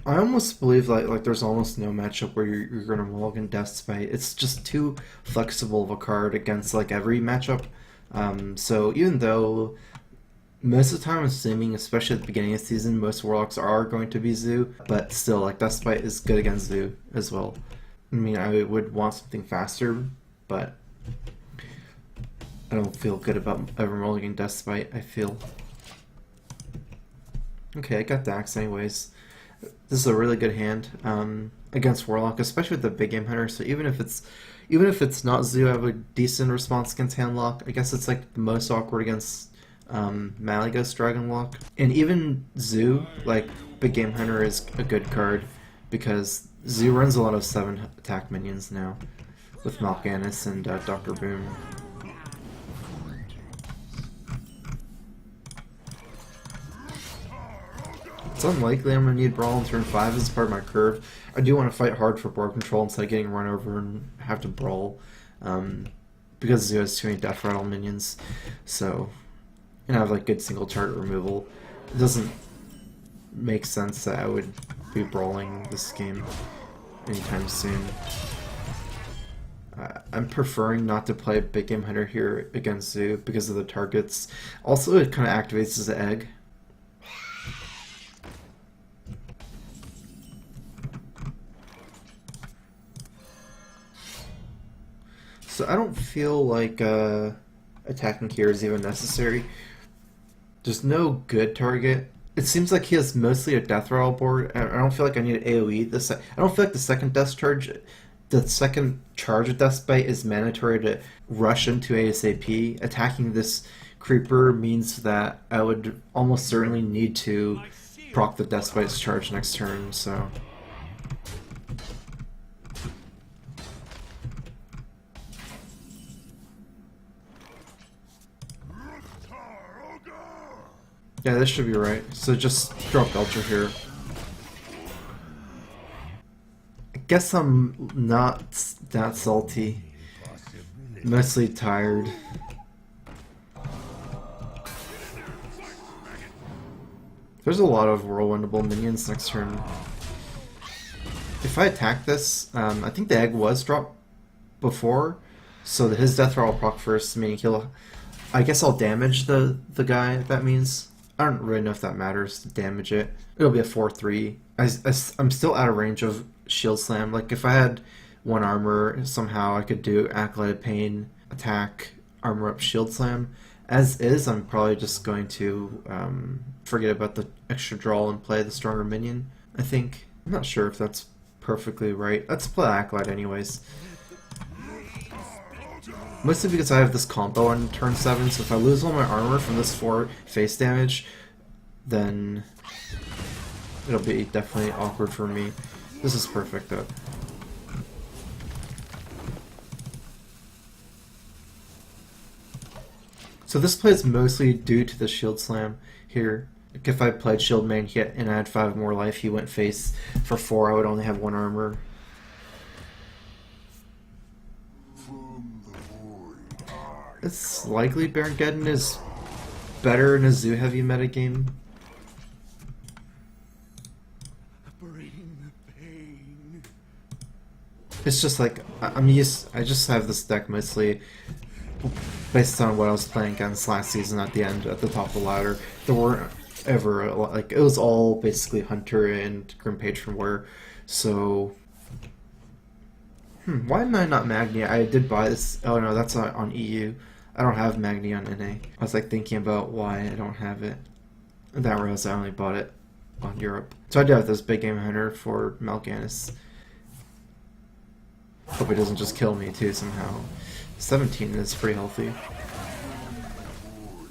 I almost believe like there's almost no matchup where you're gonna mulligan Deathspite. It's just too flexible of a card against like every matchup. So even though most of the time I'm assuming, especially at the beginning of the season, most Warlocks are going to be Zoo, but still like Deathspite is good against Zoo as well. I mean, I would want something faster, but I don't feel good about ever mulliganing Deathspite, I feel. Okay, I got Dax anyways. This is a really good hand against Warlock, especially with the big game hunter. So even if it's not Zoo, I have a decent response against Handlock. I guess it's like the most awkward against Malygos Dragonlock. And even Zoo, like big game hunter, is a good card because Zoo runs a lot of 7 attack minions now with Mal'Ganis and Dr. Boom. It's unlikely I'm going to need Brawl in turn 5 as part of my curve. I do want to fight hard for board control instead of getting run over and have to Brawl. Because Zoo has too many Death Rattle minions. So, and I have like good single target removal. It doesn't make sense that I would be brawling this game anytime soon. I'm preferring not to play Big Game Hunter here against Zoo because of the targets. Also, it kind of activates his egg. So I don't feel like attacking here is even necessary. There's no good target. It seems like he has mostly a death rattle board. I don't feel like I need an AoE. I don't feel like the second charge of Deathspite is mandatory to rush into ASAP. Attacking this creeper means that I would almost certainly need to proc the Deathspite's charge next turn, so... Yeah, this should be right. So just drop Belcher here. I guess I'm not that salty. Mostly tired. There's a lot of whirlwindable minions next turn. If I attack this, I think the egg was dropped before, so that his death roll will proc first, meaning he'll... I guess I'll damage the guy, that means. I don't really know if that matters to damage it. It'll be a 4-3. I'm still out of range of Shield Slam. Like, if I had 1 armor, somehow I could do Acolyte of Pain, attack, armor up, Shield Slam. As is, I'm probably just going to forget about the extra draw and play the stronger minion, I think. I'm not sure if that's perfectly right. Let's play Acolyte anyways. Mostly because I have this combo on turn 7, so if I lose all my armor from this 4 face damage, then it'll be definitely awkward for me. This is perfect though. So this play is mostly due to the Shield Slam here. Like if I played Shield Main and I had 5 more life, he went face for 4, I would only have 1 armor. It's likely Barongeddon is better in a Zoo heavy metagame. It's just like I just have this deck mostly based on what I was playing against last season at the end, at the top of the ladder. There weren't ever like it was all basically Hunter and Grim Patron Wear. So why am I not Magni? I did buy this. Oh no, that's on EU. I don't have Magni on NA. I was like thinking about why I don't have it. And that realized I only bought it on Europe. So I do have this Big Game Hunter for Mal'Ganis. Hope it doesn't just kill me too somehow. 17 is pretty healthy.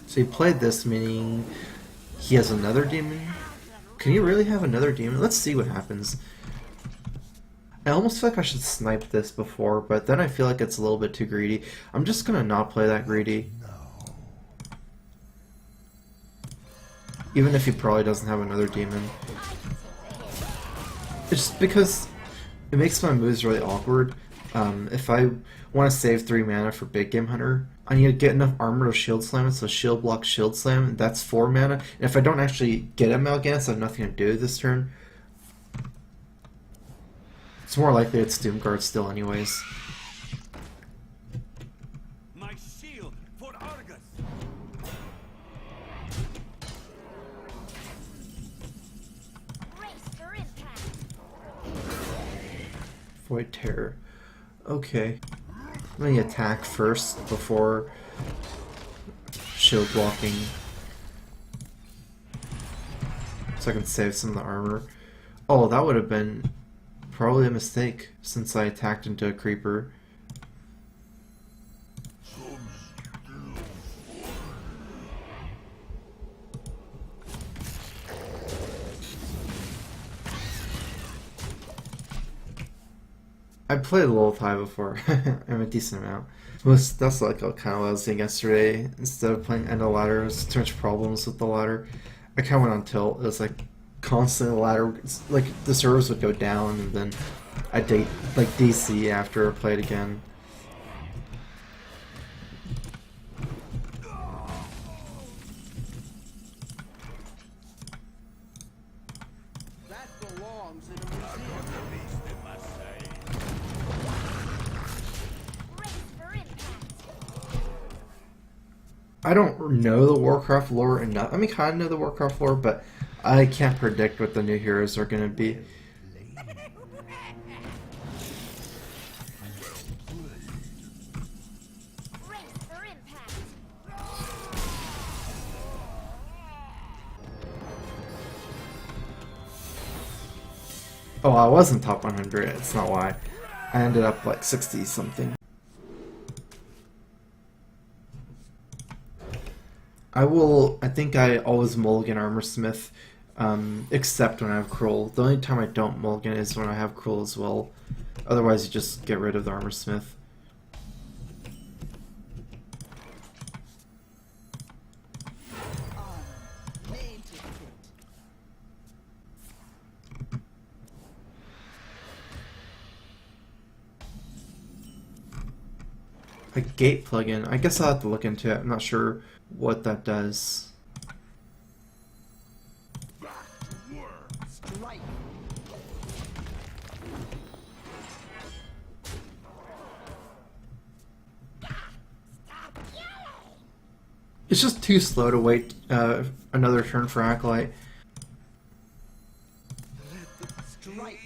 So he played this, meaning he has another demon? Can he really have another demon? Let's see what happens. I almost feel like I should snipe this before, but then I feel like it's a little bit too greedy. I'm just gonna not play that greedy. Even if he probably doesn't have another demon. It's just because it makes my moves really awkward. If I want to save 3 mana for Big Game Hunter, I need to get enough armor to Shield Slam it, so Shield Block, Shield Slam, that's 4 mana. And if I don't actually get a Mal'Ganis, I have nothing to do this turn. It's more likely it's Doomguard still anyways. My shield for Argus. Brace for impact. Void Terror. Okay. Let me attack first before shield blocking. So I can save some of the armor. Oh, that would have been probably a mistake since I attacked into a creeper. I played Lolthai before. I'm a decent amount. That's like kind of what I was saying yesterday. Instead of playing End of Ladder, there's too much problems with the ladder. I kind of went on tilt. It was like constantly the ladder, like the servers would go down, and then I'd like DC after I played again. That belongs in a museum. Brace for impact. I don't know the Warcraft lore enough. I mean, kind of know the Warcraft lore, but I can't predict what the new heroes are going to be. Brace for impact. Oh, I wasn't top 100. It's not why. I ended up like 60 something. I think I always mulligan Armorsmith, except when I have Cruel. The only time I don't mulligan is when I have Cruel as well. Otherwise, you just get rid of the Armorsmith. A gate plugin. I guess I'll have to look into it. I'm not sure what that does. Strike. It's just too slow to wait another turn for Acolyte. Strike.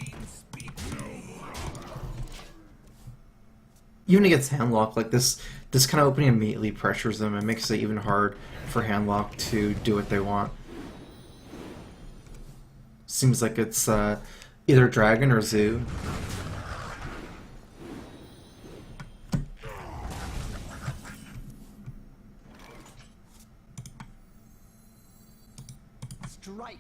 Even against Handlock, like this kind of opening immediately pressures them and makes it even hard for Handlock to do what they want. Seems like it's either Dragon or Zoo. Strike.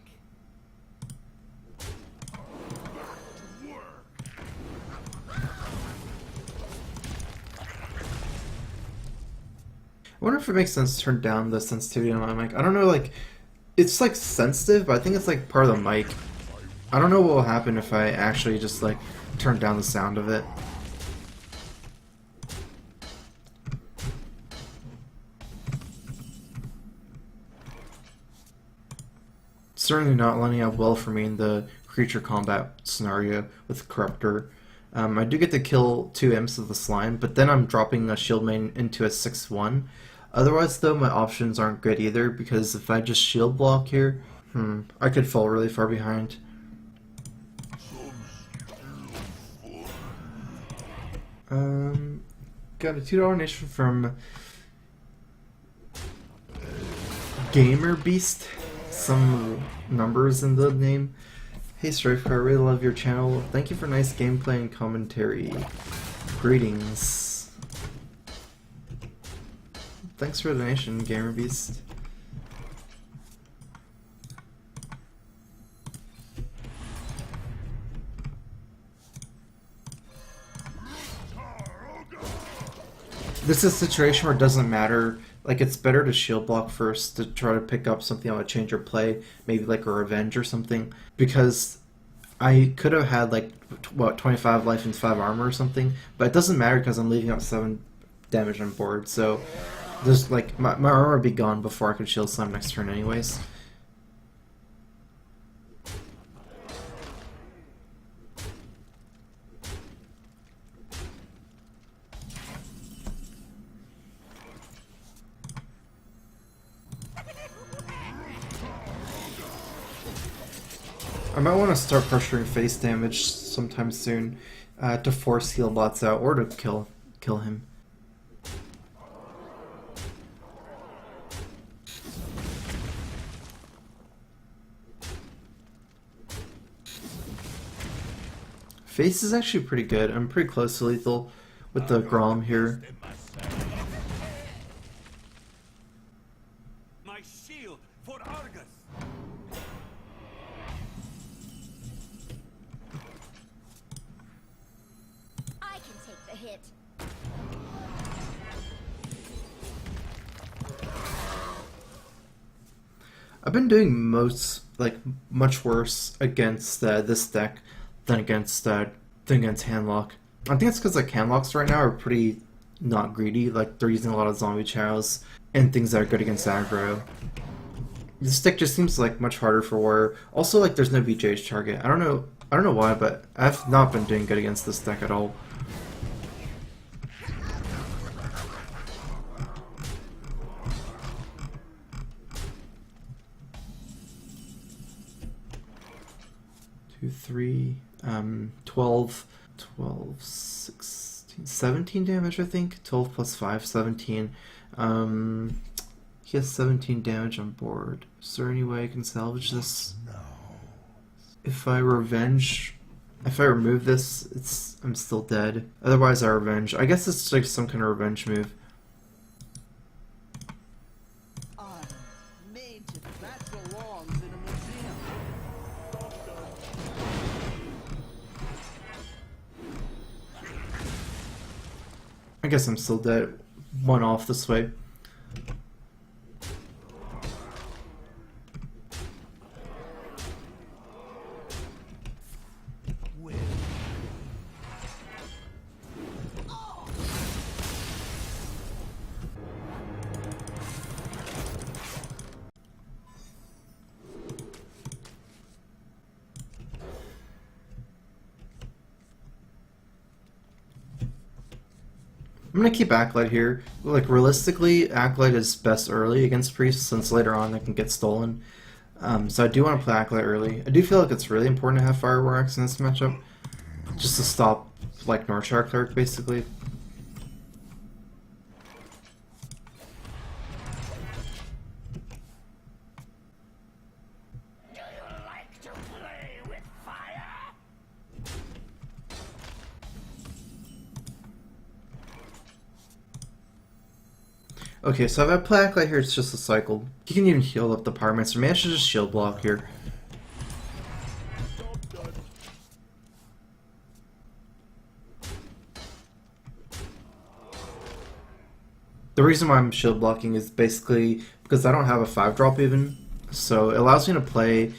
I wonder if it makes sense to turn down the sensitivity on my mic. I don't know, like, it's like sensitive, but I think it's like part of the mic. I don't know what will happen if I actually just like turn down the sound of it. Certainly not lining up well for me in the creature combat scenario with Corruptor. I do get to kill 2 imps of the slime, but then I'm dropping a shield main into a 6-1. Otherwise, though, my options aren't good either, because if I just shield block here, I could fall really far behind. Got a $2 donation from Gamer Beast. Some numbers in the name. Hey StrifeCro, I really love your channel. Thank you for nice gameplay and commentary. Greetings. Thanks for the donation, Gamer Beast. This is a situation where it doesn't matter. Like, it's better to shield block first to try to pick up something that would change your play, maybe like a revenge or something, because I could have had like, what, 25 life and 5 armor or something, but it doesn't matter because I'm leaving out 7 damage on board, so there's like, my armor would be gone before I could shield slam next turn anyways. I might want to start pressuring face damage sometime soon to force heal bots out or to kill him. Face is actually pretty good. I'm pretty close to lethal with the Grom here. My shield for Argus. I can take the hit. I've been doing much worse against this deck than against Handlock. I think it's because like Handlocks right now are pretty not greedy. Like they're using a lot of zombie chows and things that are good against aggro. This deck just seems like much harder for Warrior. Also, like there's no BJH target. I don't know why, but I've not been doing good against this deck at all. Two, 3, 12, 16, 17 damage, I think. 12 plus 5, 17. He has 17 damage on board. Is there any way I can salvage this? No. If I remove this, I'm still dead. Otherwise, I revenge. I guess it's like some kind of revenge move. That belongs in a museum. I guess I'm still dead. One off this way. I'm gonna keep Acolyte here. Like realistically, Acolyte is best early against Priest since later on it can get stolen. So I do want to play Acolyte early. I do feel like it's really important to have Fire War Axe in this matchup, just to stop like Northshire Cleric basically. Okay, so if I play Acolyte here, it's just a cycle. He can even heal up the Pyromancer. Maybe I should just shield block here. The reason why I'm shield blocking is basically because I don't have a 5-drop even, so it allows me to play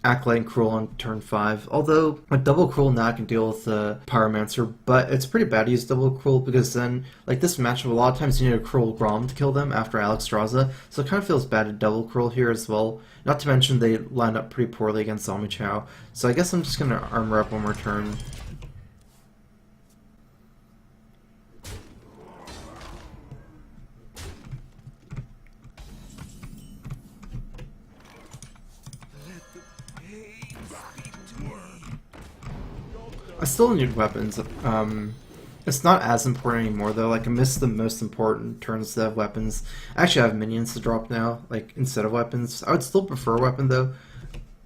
Acolyte and Cruel on turn 5. Although a double Cruel now I can deal with the Pyromancer, but it's pretty bad to use double Cruel because then, like this matchup, a lot of times you need a Cruel Grom to kill them after Alexstrasza, so it kind of feels bad to double Cruel here as well. Not to mention they line up pretty poorly against Zombie Chow, so I guess I'm just gonna armor up one more turn. I still need weapons. It's not as important anymore though. Like I missed the most important turns to have weapons. I actually have minions to drop now, like instead of weapons. I would still prefer a weapon though,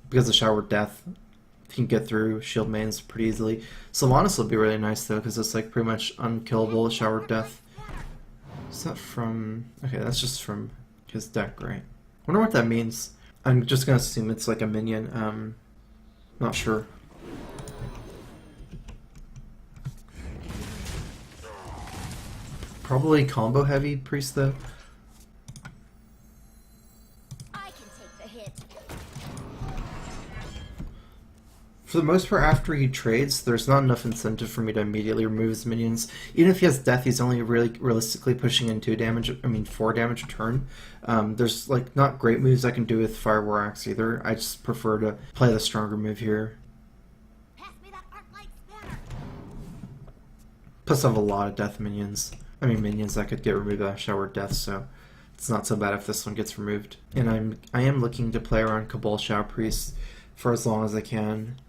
because of Shower Death. You can get through shield mains pretty easily. Sylvanas will be really nice though, because it's like pretty much unkillable Shower Death. Is that from? Okay, that's just from his deck, right? Wonder what that means. I'm just gonna assume it's like a minion. Not sure. Probably combo heavy Priest though. I can take the hit. For the most part, after he trades, there's not enough incentive for me to immediately remove his minions. Even if he has death, he's only really realistically pushing in 4 damage a turn. There's like not great moves I can do with Fire War Axe either. I just prefer to play the stronger move here. Pass me that arc light spanner. Plus I have a lot of death minions. Minions that could get removed by Shower Death, so it's not so bad if this one gets removed. And I am looking to play around Cabal Shadow Priest for as long as I can.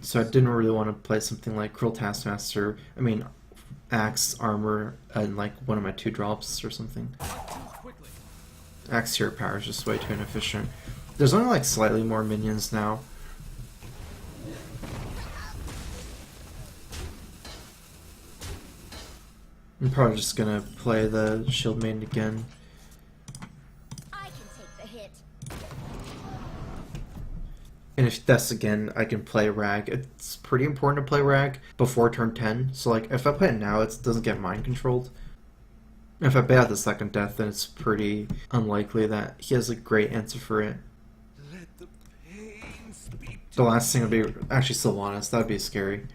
So I didn't really want to play something like Cruel Taskmaster. I mean, Axe, Armor, and like one of my 2 drops or something. Axe Hero Power is just way too inefficient. There's only like slightly more minions now. I'm probably just gonna play the Shield Maiden again. I can take the hit. And if that's again, I can play Rag. It's pretty important to play Rag before turn 10. So like, if I play it now, it doesn't get mind controlled. If I bait out the second death, then it's pretty unlikely that he has a great answer for it. Let the pain speak to The last thing would be actually Sylvanas. That'd be scary.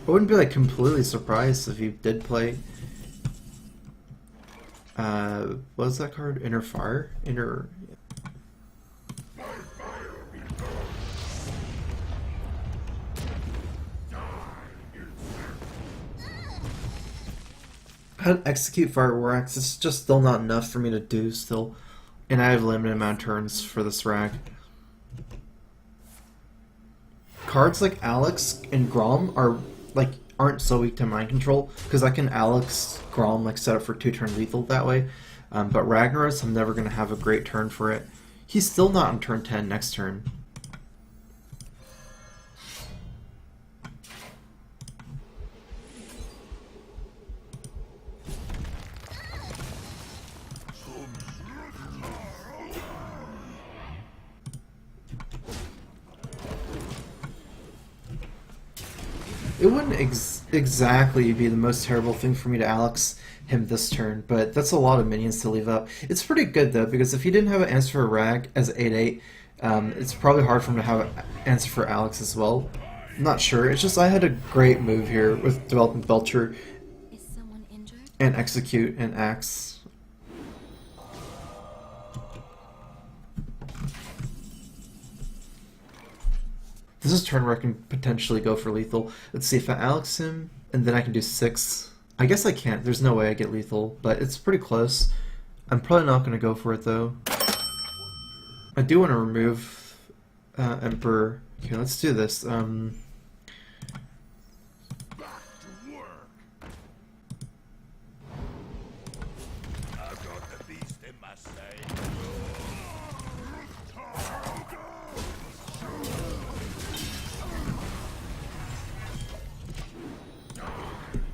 I wouldn't be like completely surprised if you did play. What was that card? Inner Fire? Inner. How to execute Fire War Axe? It's just still not enough for me to do still. And I have a limited amount of turns for this Rag. Cards like Alex and Grom aren't so weak to mind control, because I can Alex Grom like set up for 2-turn lethal that way. But Ragnaros, I'm never gonna have a great turn for it. He's still not on turn 10 next turn. It wouldn't exactly be the most terrible thing for me to Alex him this turn, but that's a lot of minions to leave up. It's pretty good though, because if he didn't have an answer for Rag as 8/8, it's probably hard for him to have an answer for Alex as well. I'm not sure. It's just I had a great move here with Developing Belcher Is someone injured? and Execute and Axe. This is a turn where I can potentially go for lethal. Let's see if I Alex him, and then I can do 6. I guess I can't. There's no way I get lethal, but it's pretty close. I'm probably not going to go for it, though. I do want to remove Emperor. Okay, let's do this. back to work. I've got the beast in my sight.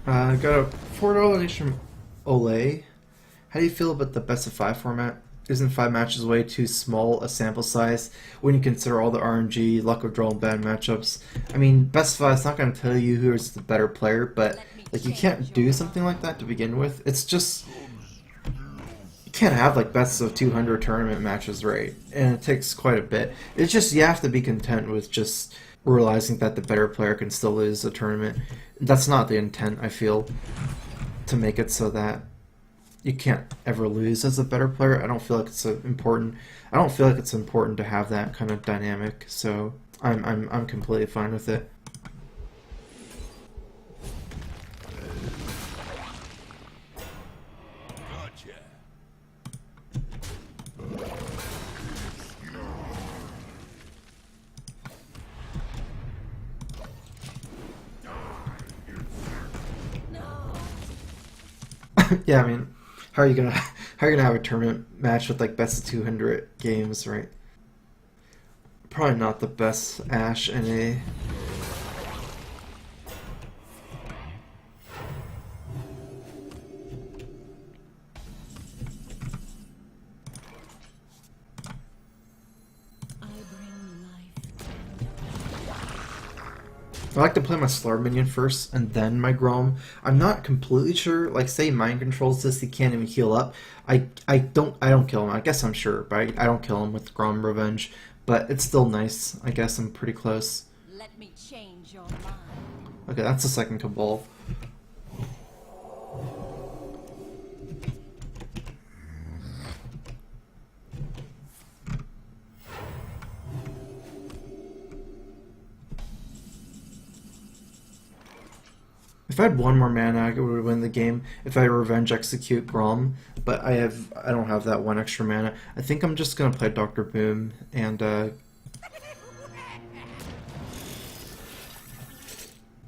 I got a $4 donation from Olay. How do you feel about the best of 5 format? Isn't 5 matches way too small a sample size when you consider all the RNG, luck of draw, and bad matchups? I mean, best of 5 is not going to tell you who is the better player, but like you can't do something like that to begin with. It's just you can't have like best of 200 tournament matches, right? And it takes quite a bit. It's just you have to be content with just realizing that the better player can still lose a tournament. That's not the intent, I feel, to make it so that you can't ever lose as a better player. I don't feel like it's important. I don't feel like it's important to have that kind of dynamic. So I'm completely fine with it. Gotcha. Yeah, I mean, how are you gonna have a tournament match with like best of 200 games, right? Probably not the best Ashe NA. I like to play my Slur minion first and then my Grom. I'm not completely sure. Like, say mind controls this, he can't even heal up. I don't kill him. I guess I'm sure, but I don't kill him with Grom Revenge. But it's still nice. I guess I'm pretty close. Let me change your mind. Okay, that's the second Cabal. If I had one more mana, I would win the game. If I revenge execute Grom, but I don't have that one extra mana. I think I'm just gonna play Dr. Boom and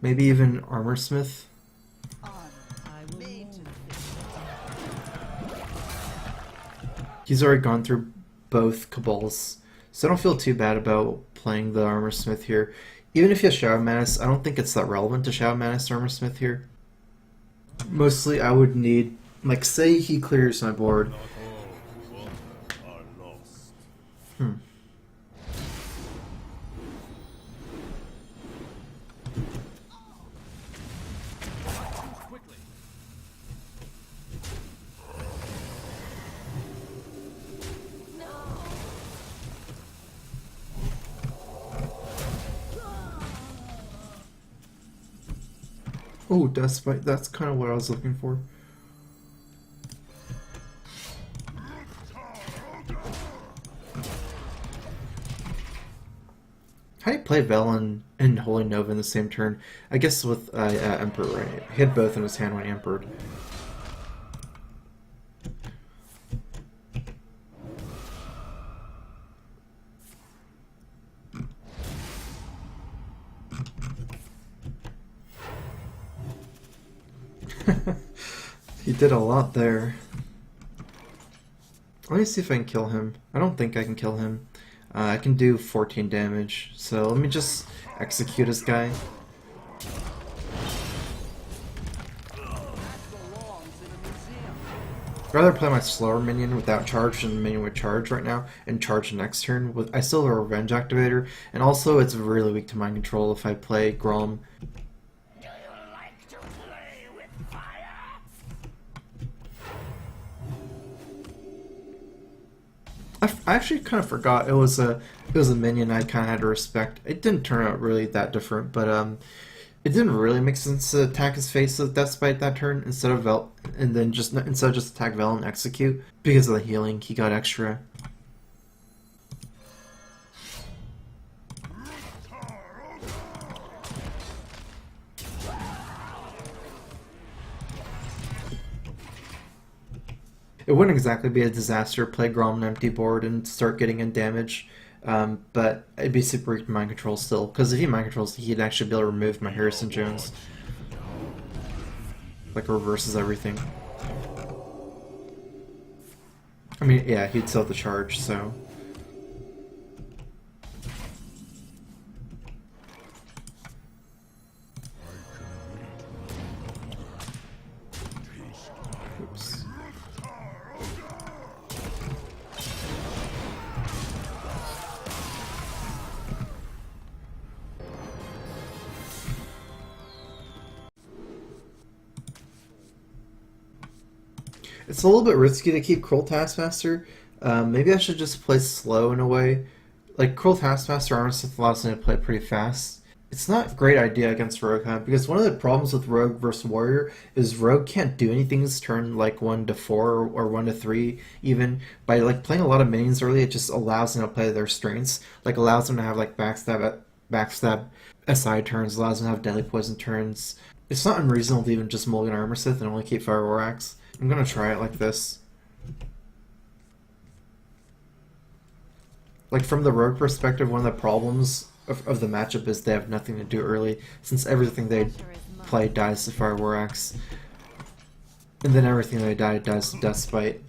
maybe even Armorsmith. He's already gone through both Cabals, so I don't feel too bad about playing the Armorsmith here. Even if he has Shadow Menace, I don't think it's that relevant to Shadow Menace Armorsmith here. Mostly I would need, like, say he clears my board. Oh, Deathbite, that's kind of what I was looking for. How do you play Velen and Holy Nova in the same turn? I guess with Emperor, right? He had both in his hand when he Empered. He did a lot there. Let me see if I can kill him. I don't think I can kill him. I can do 14 damage, so let me just execute this guy. I'd rather play my slower minion without charge than the minion with charge right now, and charge the next turn. I still have a revenge activator, and also it's really weak to mind control if I play Grom. I actually kind of forgot it was a minion I kind of had to respect. It didn't turn out really that different, but it didn't really make sense to attack his face with Deathbite that turn instead of just attack Velen and execute because of the healing. He got extra. It wouldn't exactly be a disaster to play Grom an empty board and start getting in damage, but it'd be super weak to mind control still, because if he mind controls, he'd actually be able to remove my Harrison Jones. Like, reverses everything. I mean, yeah, he'd still have the charge, so... Oops. It's a little bit risky to keep Cruel Taskmaster. Maybe I should just play slow in a way. Like, Cruel Taskmaster Armorsmith allows me to play pretty fast. It's not a great idea against Rogue Hunt, because one of the problems with Rogue versus Warrior is Rogue can't do anything this turn like 1 to 4 or 1 to 3 even. By like playing a lot of minions early, it just allows them to play their strengths. Like, allows them to have like backstab SI turns, allows them to have deadly poison turns. It's not unreasonable to even just mulligan Armorsmith and only keep Fire War Axe. I'm gonna try it like this. Like, from the Rogue perspective, one of the problems of the matchup is they have nothing to do early, since everything they play dies to Fire War Axe. And then everything they dies to Deathbite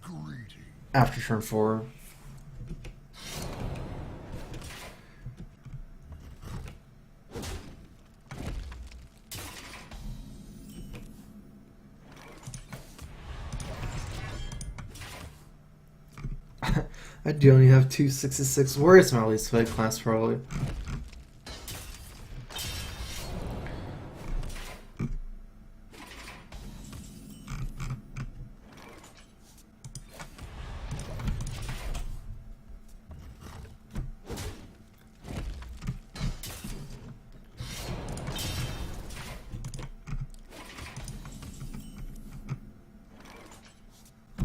after turn 4. I do only have 266. Warrior's my least played class, probably.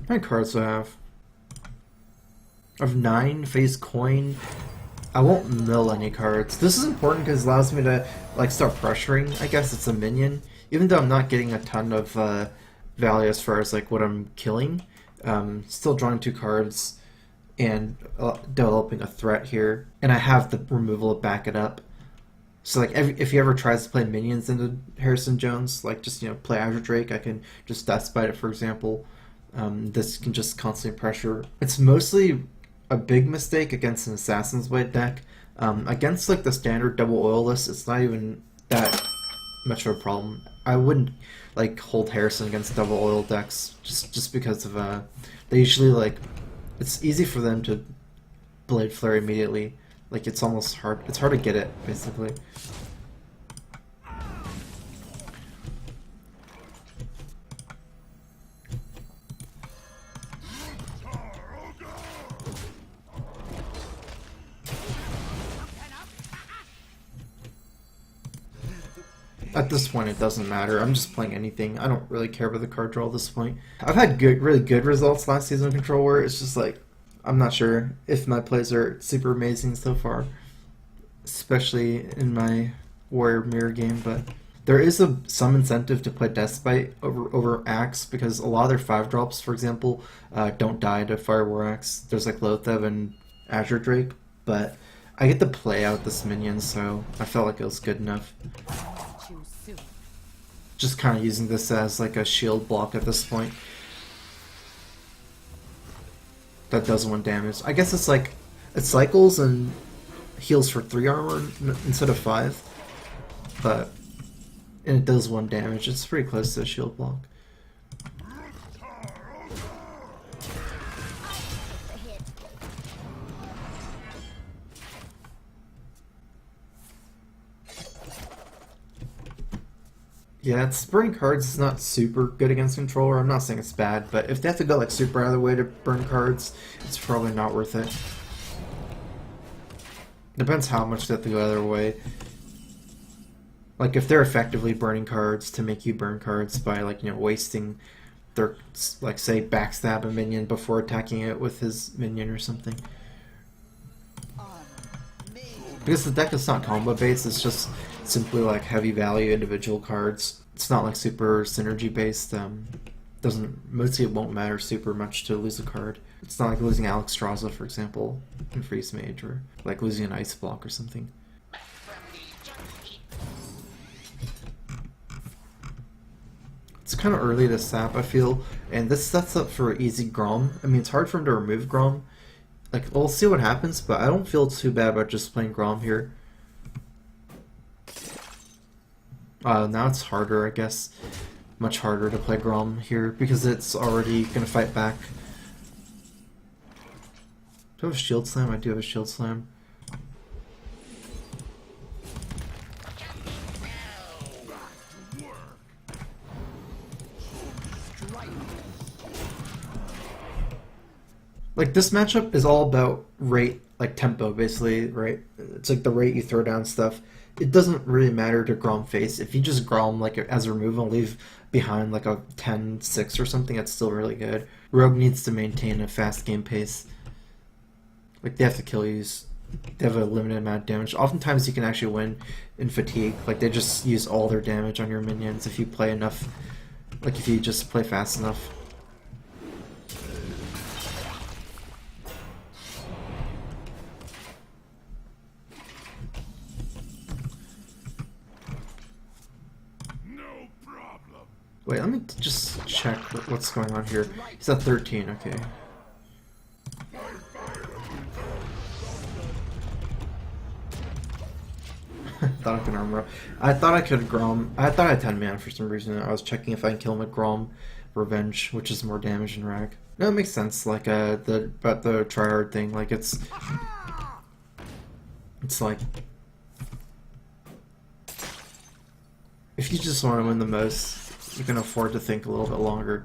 How many cards do I have? I have 9 face coin. I won't mill any cards. This is important because it allows me to like start pressuring. I guess it's a minion. even though I'm not getting a ton of value as far as like what I'm killing, still drawing 2 cards and developing a threat here, and I have the removal to back it up. So like if he ever tries to play minions into Harrison Jones, like just play Azure Drake, I can just Death Bite it, for example. This can just constantly pressure. It's mostly a big mistake against an Assassin's Blade deck. Against like the standard double oil list, it's not even that much of a problem. I wouldn't like hold Harrison against double oil decks just because of they usually like it's easy for them to Blade Flare immediately. Like it's almost hard. It's hard to get it basically. At this point, it doesn't matter. I'm just playing anything. I don't really care about the card draw at this point. I've had really good results last season of Control Warrior. It's just like, I'm not sure if my plays are super amazing so far, especially in my Warrior mirror game, but there is some incentive to play Deathbite over Axe, because a lot of their 5-drops, for example, don't die to Fire War Axe. There's like Loatheb and Azure Drake, but I get to play out this minion, so I felt like it was good enough. Just kind of using this as like a shield block at this point. That does 1 damage. I guess it's like, it cycles and heals for 3 armor instead of 5. But, and it does 1 damage. It's pretty close to a shield block. Yeah, it's burning cards is not super good against Controller. I'm not saying it's bad, but if they have to go like super out of the way to burn cards, it's probably not worth it. Depends how much they have to go out of their way. Like if they're effectively burning cards to make you burn cards by like wasting their like say backstab a minion before attacking it with his minion or something. Because the deck is not combo based, it's just simply like heavy value individual cards. It's not like super synergy based. Mostly it won't matter super much to lose a card. It's not like losing Alex Straza, for example, in Freeze Mage, or like losing an Ice Block or something. It's kind of early to sap, I feel, and this sets up for easy Grom. I mean, it's hard for him to remove Grom. Like, we'll see what happens, but I don't feel too bad about just playing Grom here. Now it's harder, I guess. Much harder to play Grom here, because it's already going to fight back. Do I have a Shield Slam? I do have a Shield Slam. Like, this matchup is all about rate, like tempo, basically, right? It's like the rate you throw down stuff. It doesn't really matter to Grom face. If you just Grom like as a removal and leave behind like a 10-6 or something, that's still really good. Rogue needs to maintain a fast game pace. Like, they have to kill you. They have a limited amount of damage. Oftentimes you can actually win in fatigue. Like, they just use all their damage on your minions if you play enough. Like, if you just play fast enough. Wait, let me just check what's going on here. He's at 13, okay. Thought I could armor up. I thought I could Grom. I thought I had 10 mana for some reason. I was checking if I can kill him with Grom Revenge, which is more damage than Rag. No, it makes sense. Like the tryhard thing. Like it's like if you just want to win the most, you can afford to think a little bit longer.